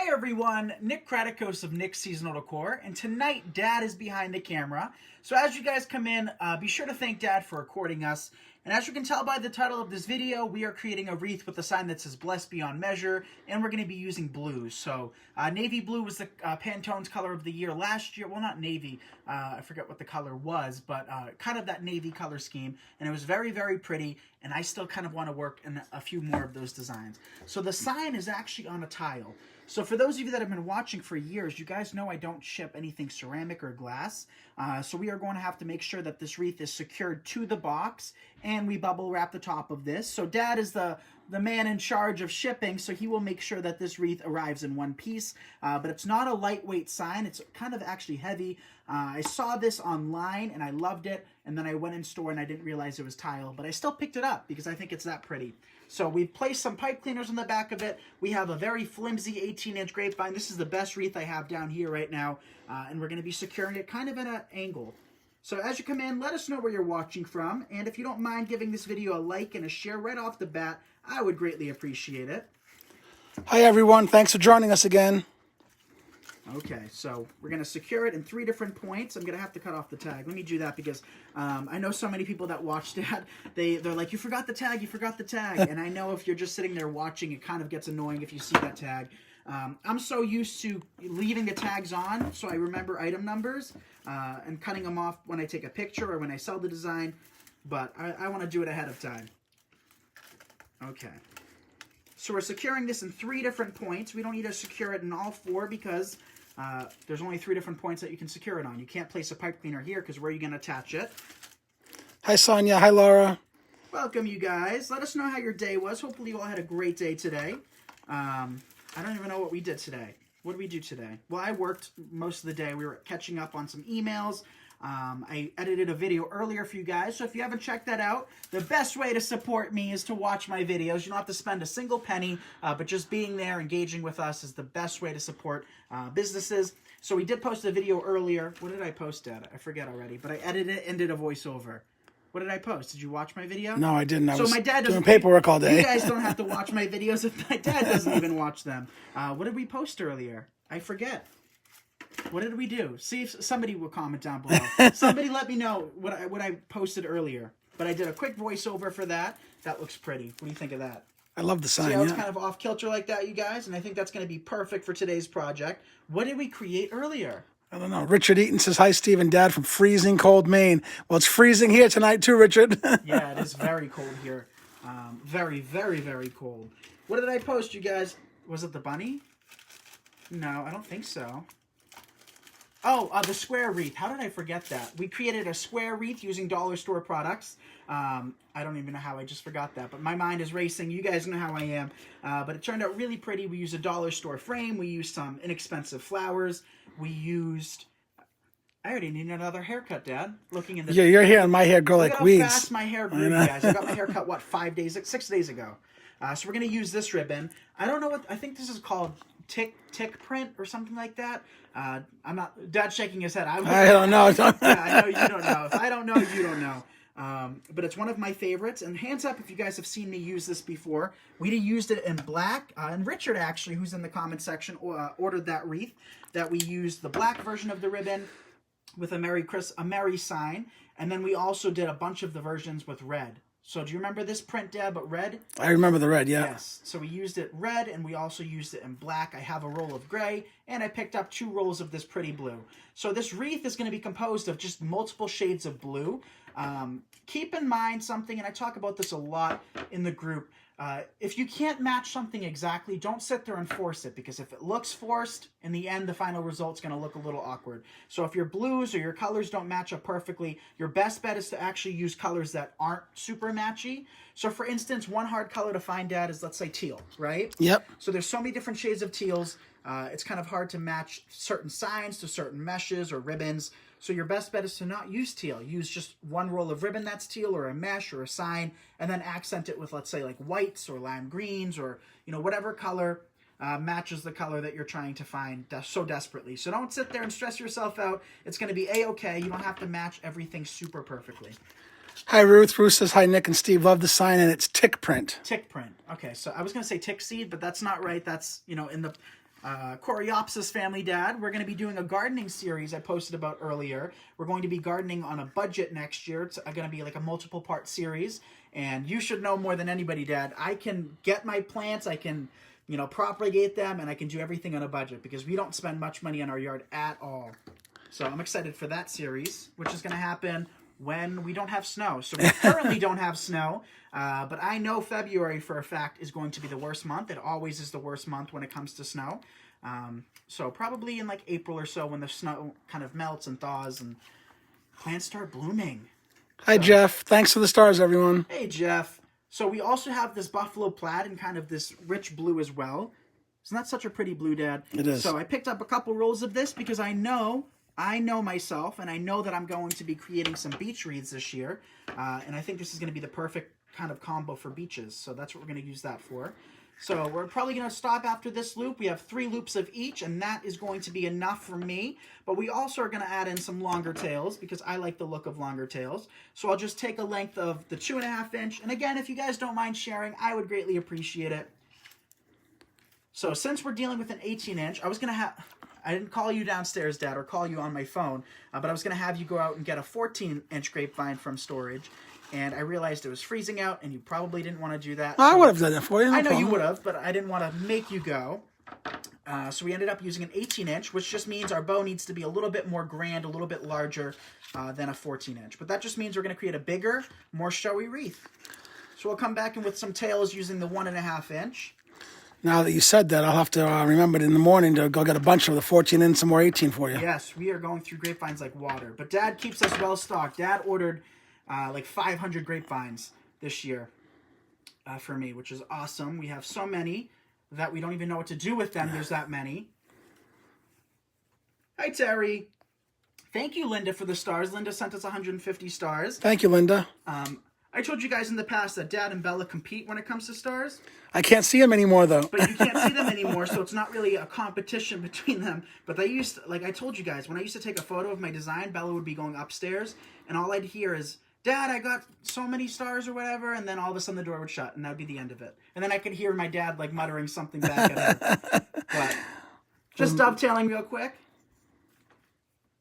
Hi everyone, Nick Kratikos of Nick's Seasonal Decor, and tonight Dad is behind the camera. So as you guys come in, be sure to thank Dad for recording us. And as you can tell by the title of this video, we are creating a wreath with a sign that says Blessed Beyond Measure, and we're going to be using blues. So navy blue was the Pantone's color of the year last year. Well, not navy, I forget what the color was, but kind of that navy color scheme. And it was very, very pretty, and I still kind of want to work in a few more of those designs. So the sign is actually on a tile. So for those of you that have been watching for years, you guys know I don't ship anything ceramic or glass. So we are going to have to make sure that this wreath is secured to the box, and we bubble wrap the top of this. So Dad is the man in charge of shipping, so he will make sure that this wreath arrives in one piece. But it's not a lightweight sign. It's kind of actually heavy. I saw this online and I loved it, and then I went in store and I didn't realize it was tile, but I still picked it up because I think it's that pretty. So we've placed some pipe cleaners on the back of it. We have a very flimsy 18-inch grapevine. This is the best wreath I have down here right now, and we're going to be securing it kind of at an angle. So as you come in, let us know where you're watching from, and if you don't mind giving this video a like and a share right off the bat, I would greatly appreciate it. Hi everyone, thanks for joining us again. Okay, so we're going to secure it in 3 different points. I'm going to have to cut off the tag. Let me do that because I know so many people that watch that, they're like, you forgot the tag, you forgot the tag. And I know if you're just sitting there watching, it kind of gets annoying if you see that tag. I'm so used to leaving the tags on so I remember item numbers and cutting them off when I take a picture or when I sell the design, but I want to do it ahead of time. Okay. So we're securing this in 3 different points. We don't need to secure it in all 4 because there's only 3 different points that you can secure it on. You can't place a pipe cleaner here because where are you going to attach it? Hi Sonia, hi Laura. Welcome you guys. Let us know how your day was. Hopefully you all had a great day today. I don't even know what we did today. What did we do today? Well, I worked most of the day. We were catching up on some emails. I edited a video earlier for you guys, so if you haven't checked that out, the best way to support me is to watch my videos. You don't have to spend a single penny, but just being there, engaging with us is the best way to support businesses. So we did post a video earlier. What did I post at? I forget already, but I edited it and did a voiceover. What did I post? Did you watch my video? No, I didn't. I was my dad doing paperwork all day. You guys don't have to watch my videos if my dad doesn't even watch them. What did we post earlier? I forget. What did we do? See if somebody will comment down below. Somebody let me know what I posted earlier. But I did a quick voiceover for that. That looks pretty. What do you think of that? I love the sign. See how it's kind of off kilter like that, you guys? And I think that's going to be perfect for today's project. What did we create earlier? I don't know. Richard Eaton says, hi, Steve and Dad from freezing cold Maine. Well, it's freezing here tonight too, Richard. Yeah, it is very cold here. Very, very, very cold. What did I post, you guys? Was it the bunny? No, I don't think so. Oh, the square wreath. How did I forget that? We created a square wreath using dollar store products. I don't even know how I just forgot that, but my mind is racing. You guys know how I am. But it turned out really pretty. We used a dollar store frame. We used some inexpensive flowers. We used... I already need another haircut, Dad. Looking in the... Yeah, your hair and my hair grow like weeds. Look how fast my hair grew, you guys. I got my hair cut, what, 6 days ago. So we're going to use this ribbon. I don't know what... I think this is called... tick print or something like that. I'm not... Dad's shaking his head. I don't know. Yeah, I know you don't know. If I don't know, you don't know. But it's one of my favorites. And hands up if you guys have seen me use this before. We used it in black. And Richard, actually, who's in the comment section, ordered that wreath. That we used the black version of the ribbon with a Merry sign. And then we also did a bunch of the versions with red. So do you remember this print, Dad, but red? I remember the red, yeah. Yes. So we used it red, and we also used it in black. I have a roll of gray, and I picked up 2 rolls of this pretty blue. So this wreath is going to be composed of just multiple shades of blue. Keep in mind something, and I talk about this a lot in the group. If you can't match something exactly, don't sit there and force it, because if it looks forced, in the end, the final result's going to look a little awkward. So if your blues or your colors don't match up perfectly, your best bet is to actually use colors that aren't super matchy. So for instance, one hard color to find, Dad, is, let's say, teal, right? Yep. So there's so many different shades of teals. It's kind of hard to match certain signs to certain meshes or ribbons. So your best bet is to not use teal. Use just one roll of ribbon that's teal, or a mesh or a sign, and then accent it with, let's say, like whites or lime greens, or, you know, whatever color matches the color that you're trying to find so desperately. So don't sit there and stress yourself out. It's going to be A-okay. You don't have to match everything super perfectly. Hi, Ruth. Ruth says, hi, Nick and Steve. Love the sign, and it's tick print. Tick print. Okay, so I was going to say tick seed, but that's not right. That's, you know, in the... Coreopsis family, Dad. We're going to be doing a gardening series I posted about earlier. We're going to be gardening on a budget next year. It's going to be like a multiple part series. And you should know more than anybody, Dad. I can get my plants, I can, propagate them, and I can do everything on a budget because we don't spend much money on our yard at all. So I'm excited for that series, which is going to happen when we don't have snow. So we currently don't have snow, but I know February for a fact is going to be the worst month. It always is the worst month when it comes to snow. So probably in like April or so when the snow kind of melts and thaws and plants start blooming. Hi, Jeff. Thanks for the stars, everyone. Hey, Jeff. So we also have this buffalo plaid and kind of this rich blue as well. Isn't that such a pretty blue, Dad? It is. So I picked up a couple rolls of this because I know myself, and I know that I'm going to be creating some beach wreaths this year, and I think this is going to be the perfect kind of combo for beaches, so that's what we're going to use that for. So we're probably going to stop after this loop. We have 3 loops of each, and that is going to be enough for me, but we also are going to add in some longer tails because I like the look of longer tails. So I'll just take a length of the 2.5 inch, and again, if you guys don't mind sharing, I would greatly appreciate it. So since we're dealing with an 18 inch, I didn't call you downstairs, Dad, or call you on my phone, but I was going to have you go out and get a 14-inch grapevine from storage, and I realized it was freezing out, and you probably didn't want to do that. I would have done that for you. I know you would have, but I didn't want to make you go. So we ended up using an 18-inch, which just means our bow needs to be a little bit more grand, a little bit larger than a 14-inch. But that just means we're going to create a bigger, more showy wreath. So we'll come back in with some tails using the 1.5 inch. Now that you said that, I'll have to remember it in the morning to go get a bunch of the 14 and some more 18 for you. Yes, we are going through grapevines like water. But Dad keeps us well stocked. Dad ordered like 500 grapevines this year for me, which is awesome. We have so many that we don't even know what to do with them. There's that many. Hi, Terry. Thank you, Linda, for the stars. Linda sent us 150 stars. Thank you, Linda. I told you guys in the past that Dad and Bella compete when it comes to stars. I can't see them anymore, though. But you can't see them anymore, so it's not really a competition between them. But they used to, like I told you guys, when I used to take a photo of my design, Bella would be going upstairs, and all I'd hear is, Dad, I got so many stars or whatever, and then all of a sudden the door would shut, and that would be the end of it. And then I could hear my dad, like, muttering something back at her. But just dovetailing real quick.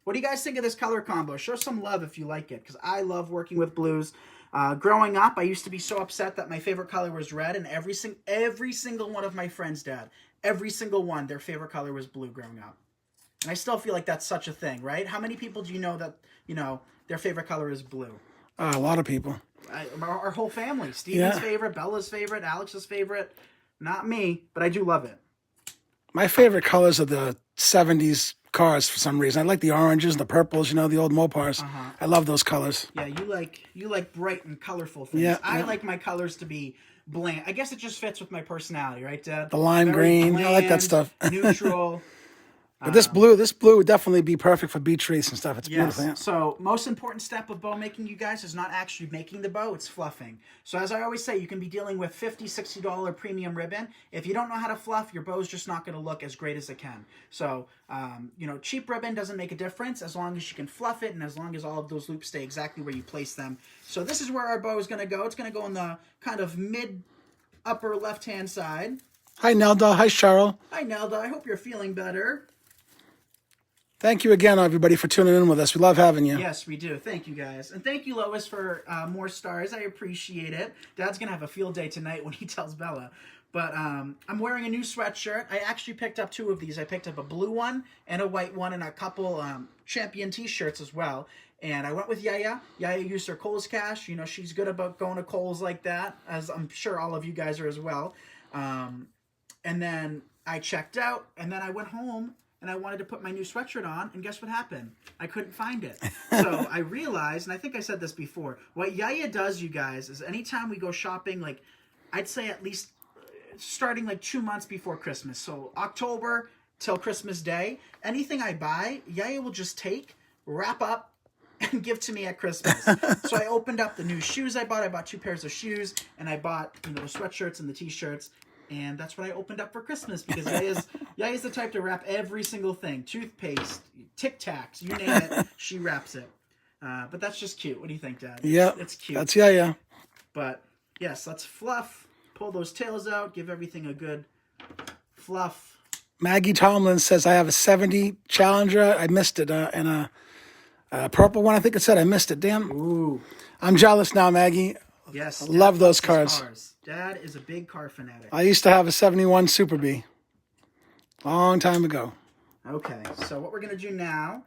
What do you guys think of this color combo? Show some love if you like it, because I love working with blues. Growing up, I used to be so upset that my favorite color was red, and every single one of my friends, Dad, every single one, their favorite color was blue growing up. And I still feel like that's such a thing, right? How many people do you know that, their favorite color is blue? A lot of people. Our whole family. Steven's favorite, Bella's favorite, Alex's favorite. Not me, but I do love it. My favorite colors are the 70s cars for some reason. I like the oranges, the purples, the old Mopars. I love those colors. Yeah, you like bright and colorful things. Yeah, I like my colors to be bland. I guess it just fits with my personality, right, Dad? The lime green, bland, I like that stuff. Neutral. But this blue would definitely be perfect for beach wreaths and stuff. It's beautiful. Yeah. So most important step of bow making, you guys, is not actually making the bow, it's fluffing. So as I always say, you can be dealing with $50, $60 premium ribbon. If you don't know how to fluff, your bow's just not going to look as great as it can. So, cheap ribbon doesn't make a difference as long as you can fluff it and as long as all of those loops stay exactly where you place them. So this is where our bow is going to go. It's going to go on the kind of mid-upper left-hand side. Hi, Nelda. Hi, Cheryl. Hi, Nelda. I hope you're feeling better. Thank you again, everybody, for tuning in with us. We love having you. Yes, we do. Thank you, guys. And thank you, Lois, for more stars. I appreciate it. Dad's going to have a field day tonight when he tells Bella. But I'm wearing a new sweatshirt. I actually picked up 2 of these. I picked up a blue one and a white one and a couple Champion t-shirts as well. And I went with Yaya. Yaya used her Kohl's cash. She's good about going to Kohl's like that, as I'm sure all of you guys are as well. And then I checked out, and then I went home, and I wanted to put my new sweatshirt on, and guess what happened? I couldn't find it. So I realized, and I think I said this before, what Yaya does, you guys, is anytime we go shopping, like, I'd say at least starting like 2 months before Christmas, so October till Christmas Day, anything I buy, Yaya will just take, wrap up, and give to me at Christmas. So I opened up the new shoes I bought. I bought 2 pairs of shoes, and I bought the sweatshirts and the t-shirts. And that's what I opened up for Christmas because Yaya's the type to wrap every single thing. Toothpaste, Tic Tacs, you name it, she wraps it. But that's just cute. What do you think, Dad? Yeah, it's cute. That's Yaya. But yes, let's fluff, pull those tails out, give everything a good fluff. Maggie Tomlin says, I have a 70 Challenger. I missed it. And a purple one, I think it said. I missed it. Damn. Ooh. I'm jealous now, Maggie. Yes. I love Dad those loves his cars. Dad is a big car fanatic. I used to have a 71 Super Bee. Long time ago. Okay, so what we're going to do now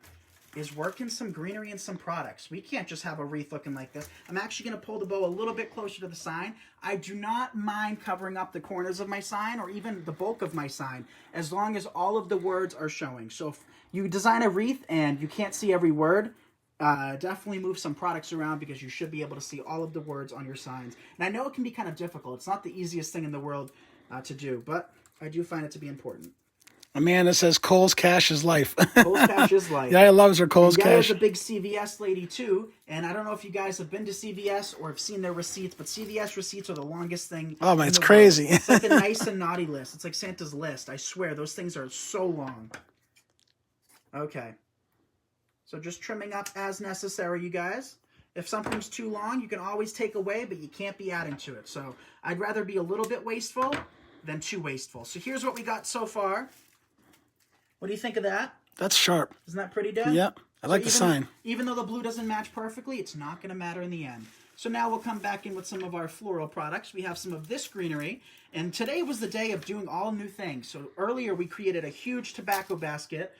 is work in some greenery and some products. We can't just have a wreath looking like this. I'm actually going to pull the bow a little bit closer to the sign. I do not mind covering up the corners of my sign or even the bulk of my sign as long as all of the words are showing. So if you design a wreath and you can't see every word, definitely move some products around because you should be able to see all of the words on your signs. And I know it can be kind of difficult. It's not the easiest thing in the world to do, but I do find it to be important. Amanda says Kohl's Cash is life. Kohl's Cash is life. Yaya loves her Kohl's Yaya's Cash. a big CVS lady too, and I don't know if you guys have been to CVS or have seen their receipts, but CVS receipts are the longest thing. Oh man, it's crazy. It's like the nice and naughty list. It's like Santa's list. I swear, those things are so long. Okay. So just trimming up as necessary, you guys. If something's too long, you can always take away, but you can't be adding to it. So I'd rather be a little bit wasteful than too wasteful. So here's what we got so far. What do you think of that? That's sharp. Isn't that pretty, Dad? Yep. I like the sign. Even though the blue doesn't match perfectly, it's not going to matter in the end. So now we'll come back in with some of our floral products. We have some of this greenery, and today was the day of doing all new things. So earlier we created a huge tobacco basket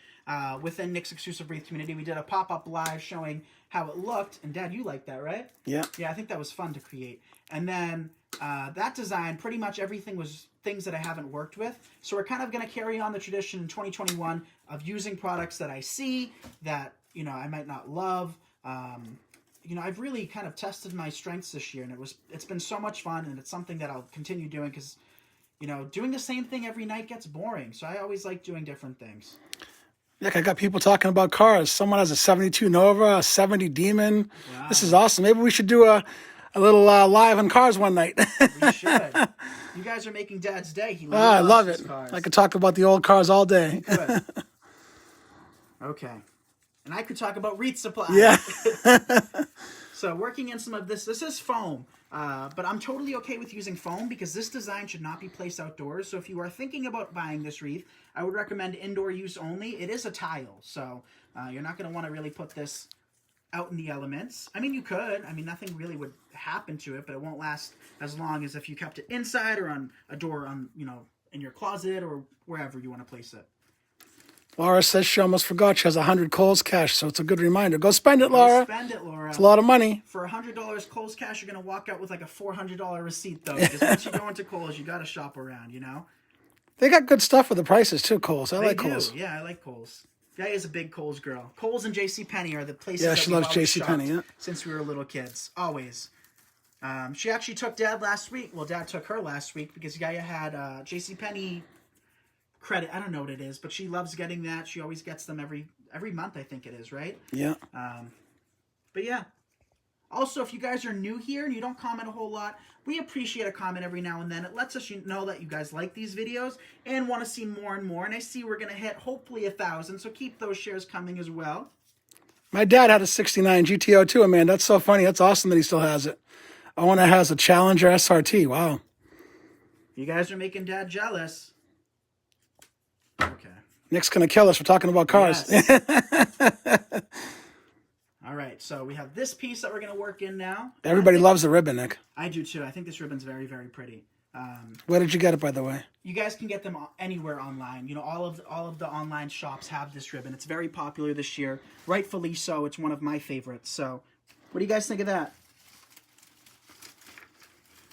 within Nick's exclusive wreath community. We did a pop-up live showing how it looked, and Dad, you liked that, right? Yeah. Yeah, I think that was fun to create. And then that design, pretty much everything was things that I haven't worked with. So we're kind of going to carry on the tradition in 2021 of using products that I see that, you know, I might not love. You know, I've really kind of tested my strengths this year, and it's been so much fun, and it's something that I'll continue doing because, you know, doing the same thing every night gets boring. So I always like doing different things. Look, I got people talking about cars. Someone has a 72 Nova, a 70 Demon. Wow. This is awesome. Maybe we should do a little live on cars one night. We should. You guys are making Dad's day. He loves I love his it. cars. I could talk about the old cars all day. Good. Okay. And I could talk about Wreath Supplies. Yeah. So working in some of this is foam, but I'm totally okay with using foam because this design should not be placed outdoors. So if you are thinking about buying this wreath, I would recommend indoor use only. It is a tile, so you're not going to want to really put this out in the elements. I mean, you could. I mean, nothing really would happen to it, but it won't last as long as if you kept it inside or on a door on, you know, in your closet or wherever you want to place it. Laura says she almost forgot she has 100 Kohl's Cash, so it's a good reminder. Go spend it, Laura. Go spend it, Laura. It's a lot of money. For $100 Kohl's Cash, you're going to walk out with like a $400 receipt, though, because once you go into Kohl's, you got to shop around, you know? They got good stuff for the prices, too, Kohl's. I like They do. Kohl's. Yeah, I like Kohl's. Gaia is a big Kohl's girl. Kohl's and JCPenney are the places Yeah, that she we've loves always JCPenney, shopped yeah. since we were little kids. Always. She actually took Dad last week. Well, Dad took her last week because Gaia had JCPenney credit. I don't know what it is, but she loves getting that. She always gets them every month, I think it is, right? Yeah. But yeah. Also, if you guys are new here and you don't comment a whole lot, we appreciate a comment every now and then. It lets us know that you guys like these videos and want to see more and more. And I see we're going to hit hopefully 1,000, so keep those shares coming as well. My dad had a 69 GTO too, man. That's so funny. That's awesome that he still has it. Owen has a Challenger SRT. Wow. You guys are making Dad jealous. Okay. Nick's going to kill us for talking about cars. Yes. All right, so we have this piece that we're going to work in now. Everybody loves the ribbon, Nick. I do too. I think this ribbon's very, very pretty. Where did you get it, by the way? You guys can get them anywhere online. You know, all of the online shops have this ribbon. It's very popular this year, rightfully so. It's one of my favorites. So, what do you guys think of that?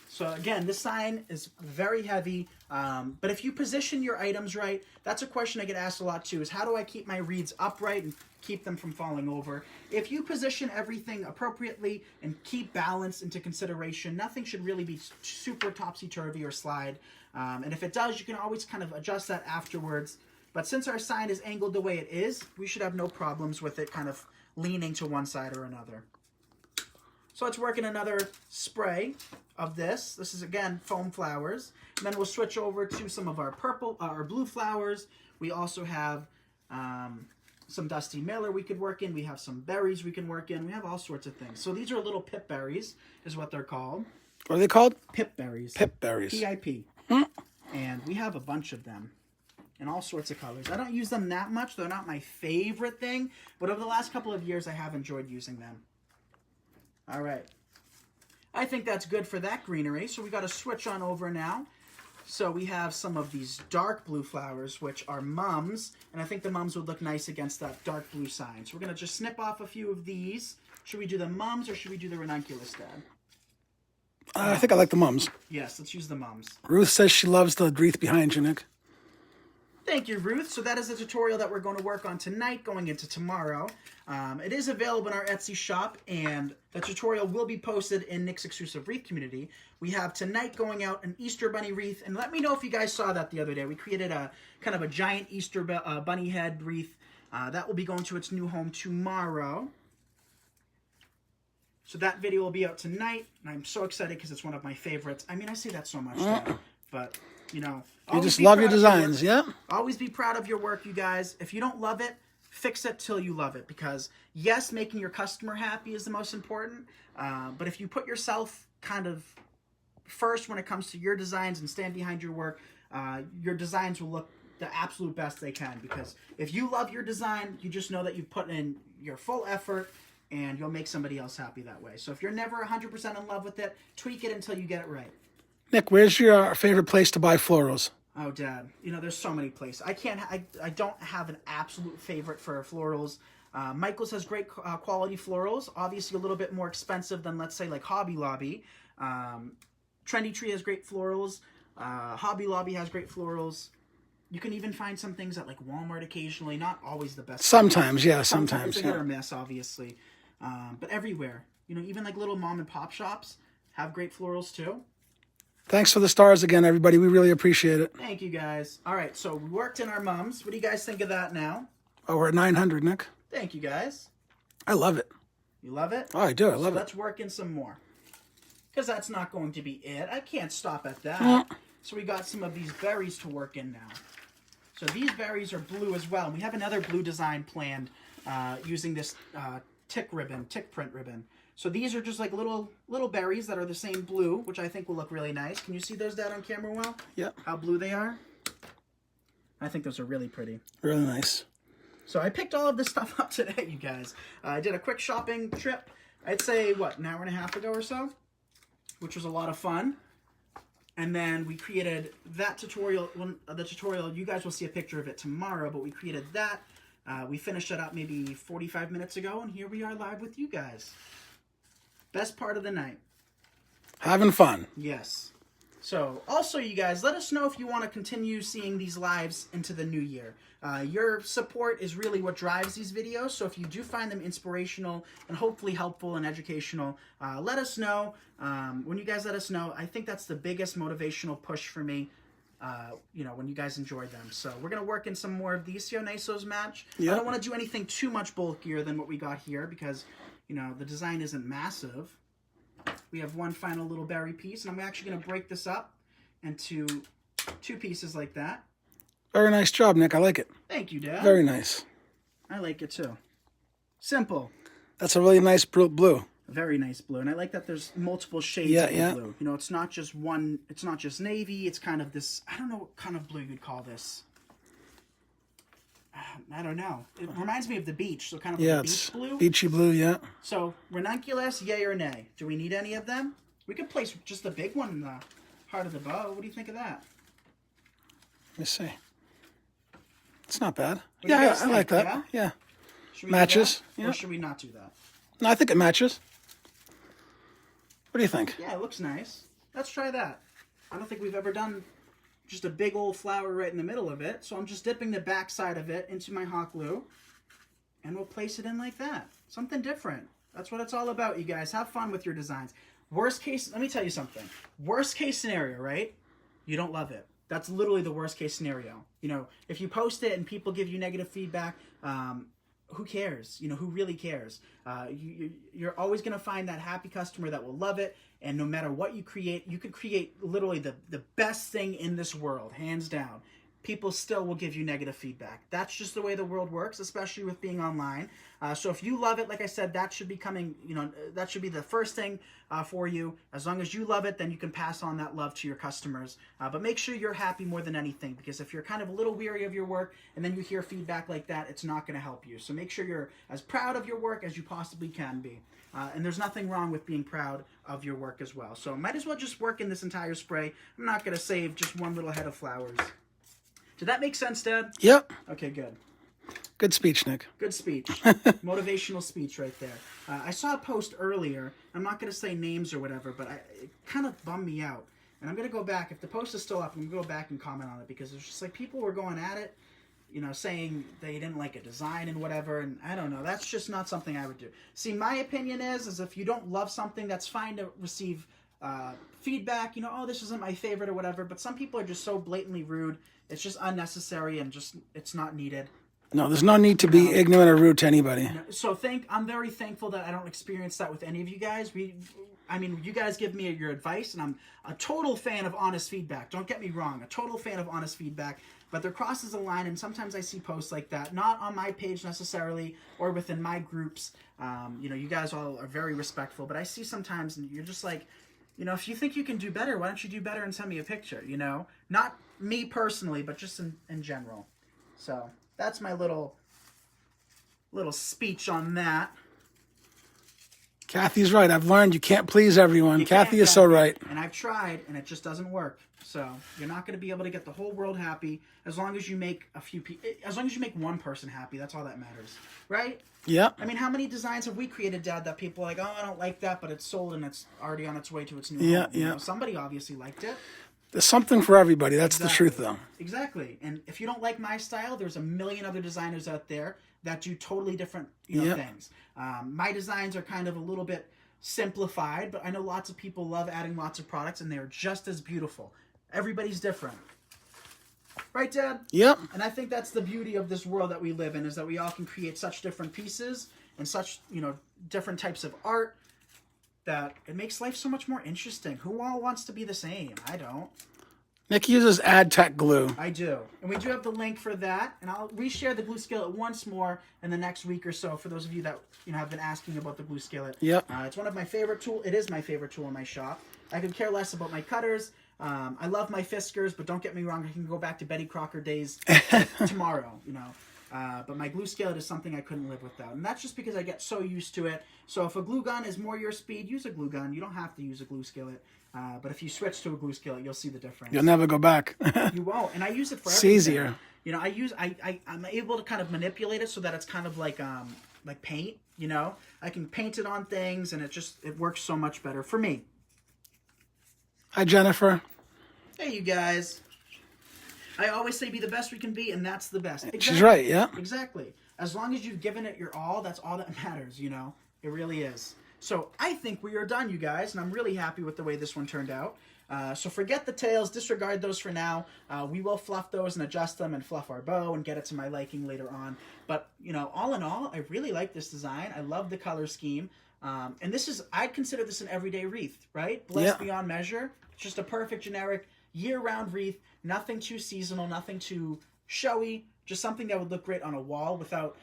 So again, this sign is very heavy, but if you position your items right, that's a question I get asked a lot too, is how do I keep my reeds upright and keep them from falling over? If you position everything appropriately and keep balance into consideration, nothing should really be super topsy-turvy or slide. And if it does, you can always kind of adjust that afterwards. But since our sign is angled the way it is, we should have no problems with it kind of leaning to one side or another. So let's work in another spray of this. This is, again, foam flowers. And then we'll switch over to some of our purple, our blue flowers. We also have some Dusty Miller we could work in. We have some berries we can work in. We have all sorts of things. So these are little pip berries, is what they're called. What are they called? Pip berries. Pip berries. PIP. And we have a bunch of them. in all sorts of colors. I don't use them that much. They're not my favorite thing, but over the last couple of years, I have enjoyed using them. All right. I think that's good for that greenery, so we got to switch on over now. So we have some of these dark blue flowers, which are mums, and I think the mums would look nice against that dark blue sign. So we're going to just snip off a few of these. Should we do the mums or should we do the ranunculus, Dad? I think I like the mums. Yes, let's use the mums. Ruth says she loves the wreath behind you, Nick. Thank you, Ruth. So that is a tutorial that we're going to work on tonight going into tomorrow. It is available in our Etsy shop, and the tutorial will be posted in Nick's exclusive wreath community. We have tonight going out an Easter bunny wreath, and let me know if you guys saw that the other day. We created a kind of a giant Easter bunny head wreath. That will be going to its new home tomorrow. So that video will be out tonight, and I'm so excited because it's one of my favorites. I mean, I say that so much, Dad, but, you know. You just love your designs, yeah? Always be proud of your work, you guys. If you don't love it, fix it till you love it. Because, yes, making your customer happy is the most important. But if you put yourself kind of first when it comes to your designs and stand behind your work, your designs will look the absolute best they can. Because if you love your design, you just know that you've put in your full effort and you'll make somebody else happy that way. So if you're never 100% in love with it, tweak it until you get it right. Nick, where's your favorite place to buy florals? Oh, Dad, you know, there's so many places. I don't have an absolute favorite for florals. Michael's has great quality florals, obviously a little bit more expensive than, let's say, like Hobby Lobby. Trendy Tree has great florals. Hobby Lobby has great florals. You can even find some things at, like, Walmart occasionally. Not always the best. Sometimes, yeah, sometimes. It's a hit or miss, obviously. But everywhere. You know, even, like, little mom and pop shops have great florals, too. Thanks for the stars again, everybody. We really appreciate it. Thank you, guys. All right, so we worked in our mums. What do you guys think of that now? Oh, we're at 900, Nick. Thank you, guys. I love it. You love it? Oh, I do. I love it. Let's work in some more. Because that's not going to be it. I can't stop at that. So we got some of these berries to work in now. So these berries are blue as well. And we have another blue design planned using this tick print ribbon. So these are just like little berries that are the same blue, which I think will look really nice. Can you see those, Dad, on camera well? Yep. How blue they are? I think those are really pretty. Really nice. So I picked all of this stuff up today, you guys. I did a quick shopping trip. I'd say, what, an hour and a half ago or so? Which was a lot of fun. And then we created that tutorial. The tutorial, you guys will see a picture of it tomorrow, but we created that. We finished it up maybe 45 minutes ago, and here we are live with you guys. Best part of the night. Having fun. Yes. So, also, you guys, let us know if you want to continue seeing these lives into the new year. Your support is really what drives these videos, so if you do find them inspirational and hopefully helpful and educational, let us know. When you guys let us know, I think that's the biggest motivational push for me, you know, when you guys enjoy them. So, we're going to work in some more of these. See how nice those match? Yep. I don't want to do anything too much bulkier than what we got here because, you know, the design isn't massive. We have one final little berry piece, and I'm actually going to break this up into 2 pieces like that. Very nice job, Nick. I like it. Thank you, Dad. Very nice. I like it, too. Simple. That's a really nice blue. Very nice blue, and I like that there's multiple shades of blue. You know, it's not just one, it's not just navy, it's kind of this, I don't know what kind of blue you'd call this. I don't know. It reminds me of the beach, so kind of like beach blue. Beachy blue, yeah. So, ranunculus, yay or nay? Do we need any of them? We could place just the big one in the heart of the bow. What do you think of that? Let me see. It's not bad. What do you Yeah, guys I like think? that. Yeah. Should we Matches. do that? Yeah. Or should we not do that? No, I think it matches. What do you think? Yeah, it looks nice. Let's try that. I don't think we've ever done just a big old flower right in the middle of it. So I'm just dipping the back side of it into my hot glue. And we'll place it in like that. Something different. That's what it's all about, you guys. Have fun with your designs. Worst case, let me tell you something. Worst case scenario, right? You don't love it. That's literally the worst case scenario. You know, if you post it and people give you negative feedback, who cares? You know, who really cares? You're always going to find that happy customer that will love it. And no matter what you create, you could create literally the best thing in this world, hands down. people still will give you negative feedback. That's just the way the world works, especially with being online. So if you love it, like I said, that should be coming, that should be the first thing for you. As long as you love it, then you can pass on that love to your customers. But make sure you're happy more than anything, because if you're kind of a little weary of your work and then you hear feedback like that, it's not going to help you. So make sure you're as proud of your work as you possibly can be. And there's nothing wrong with being proud of your work as well. So might as well just work in this entire spray. I'm not going to save just one little head of flowers. Did that make sense, Dad? Yep. Okay, good. Good speech, Nick. Good speech. Motivational speech right there. I saw a post earlier. I'm not going to say names or whatever, but it kind of bummed me out. And I'm going to go back. If the post is still up, I'm going to go back and comment on it, because it's just like people were going at it, saying they didn't like a design and whatever. And I don't know. That's just not something I would do. See, my opinion is if you don't love something, that's fine to receive feedback. Oh, this isn't my favorite or whatever. But some people are just so blatantly rude. It's just unnecessary and just it's not needed. No, there's no need to be ignorant or rude to anybody. So I'm very thankful that I don't experience that with any of you guys. You guys give me your advice, and I'm a total fan of honest feedback. Don't get me wrong, a total fan of honest feedback. But there crosses a line, and sometimes I see posts like that, not on my page necessarily or within my groups. You guys all are very respectful, but I see sometimes, and you're just like, if you think you can do better, why don't you do better and send me a picture? Not me personally, but just in general. So that's my little speech on that. Kathy's right. I've learned you can't please everyone. Kathy is so right. And I've tried, and it just doesn't work. So you're not going to be able to get the whole world happy as long as you make as long as you make one person happy. That's all that matters, right? Yeah. How many designs have we created, Dad, that people are like, oh, I don't like that, but it's sold and it's already on its way to its new home. Yeah. Somebody obviously liked it. There's something for everybody. That's the truth, though. Exactly. And if you don't like my style, there's a million other designers out there that do totally different things. My designs are kind of a little bit simplified, but I know lots of people love adding lots of products, and they're just as beautiful. Everybody's different. Right, Dad? Yep. And I think that's the beauty of this world that we live in, is that we all can create such different pieces and such, different types of art, that it makes life so much more interesting. Who all wants to be the same? I don't. Nick uses AdTech glue. I do. And we do have the link for that. And I'll reshare the glue skillet once more in the next week or so for those of you that have been asking about the glue skillet. Yep. It's one of my favorite tools. It is my favorite tool in my shop. I could care less about my cutters. I love my Fiskars, but don't get me wrong, I can go back to Betty Crocker days tomorrow, But my glue skillet is something I couldn't live without. And that's just because I get so used to it. So if a glue gun is more your speed, use a glue gun. You don't have to use a glue skillet. But if you switch to a glue skillet, you'll see the difference. You'll never go back. You won't. And I use it for it's everything. easier. I'm able to kind of manipulate it so that it's kind of like paint, I can paint it on things, and it works so much better for me. Hi, Jennifer. Hey, you guys. I always say be the best we can be, and that's the best. Exactly. She's right, yeah. Exactly. As long as you've given it your all, that's all that matters, It really is. So I think we are done, you guys, and I'm really happy with the way this one turned out. So forget the tails, disregard those for now. We will fluff those and adjust them and fluff our bow and get it to my liking later on. But, all in all, I really like this design. I love the color scheme. And I'd consider this an everyday wreath, right? Blessed beyond measure. It's just a perfect generic year-round wreath. Nothing too seasonal, nothing too showy. Just something that would look great on a wall without...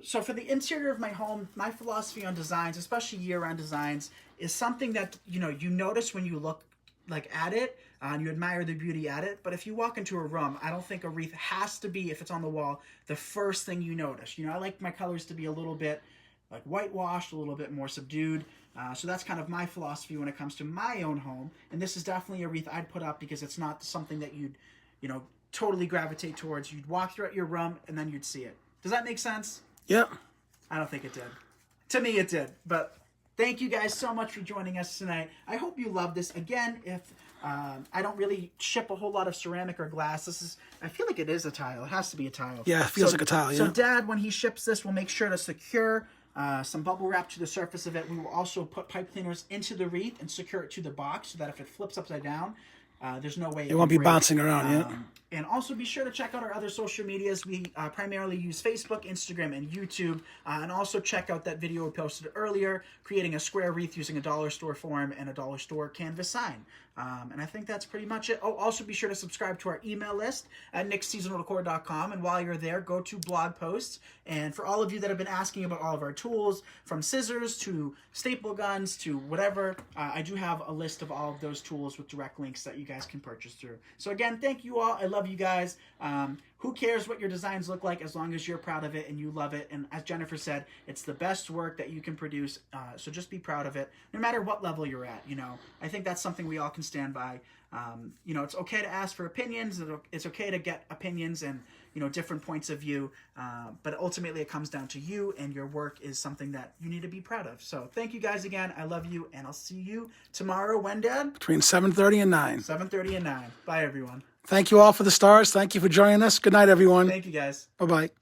So for the interior of my home, my philosophy on designs, especially year-round designs, is something that, you notice when you look at it, and you admire the beauty at it. But if you walk into a room, I don't think a wreath has to be, if it's on the wall, the first thing you notice. I like my colors to be a little bit like whitewashed, a little bit more subdued. So that's kind of my philosophy when it comes to my own home. And this is definitely a wreath I'd put up because it's not something that you'd, totally gravitate towards. You'd walk throughout your room and then you'd see it. Does that make sense? Yep. I don't think it did. To me, it did. But thank you guys so much for joining us tonight. I hope you love this. Again, if I don't really ship a whole lot of ceramic or glass, I feel like it is a tile. It has to be a tile. Yeah, it feels like a tile, yeah. So Dad, when he ships this, will make sure to secure some bubble wrap to the surface of it. We will also put pipe cleaners into the wreath and secure it to the box so that if it flips upside down, there's no way it won't be bouncing around, yeah. And also be sure to check out our other social medias. We primarily use Facebook, Instagram, and YouTube. And also check out that video we posted earlier, creating a square wreath using a dollar store form and a dollar store canvas sign. And I think that's pretty much it. Oh, also be sure to subscribe to our email list at nicksseasonaldecor.com. And while you're there, go to blog posts. And for all of you that have been asking about all of our tools, from scissors to staple guns to whatever, I do have a list of all of those tools with direct links that you guys can purchase through. So again, thank you all. I love you guys. Who cares what your designs look like as long as you're proud of it and you love it. And as Jennifer said, it's the best work that you can produce. So just be proud of it, no matter what level you're at. You know, I think that's something we all can stand by. You know, it's okay to ask for opinions. It's okay to get opinions and, you know, different points of view. But ultimately it comes down to you, and your work is something that you need to be proud of. So thank you guys again. I love you, and I'll see you tomorrow. When, Dad? Between 7:30 and 9. 7:30 and 9. Bye, everyone. Thank you all for the stars. Thank you for joining us. Good night, everyone. Thank you, guys. Bye-bye.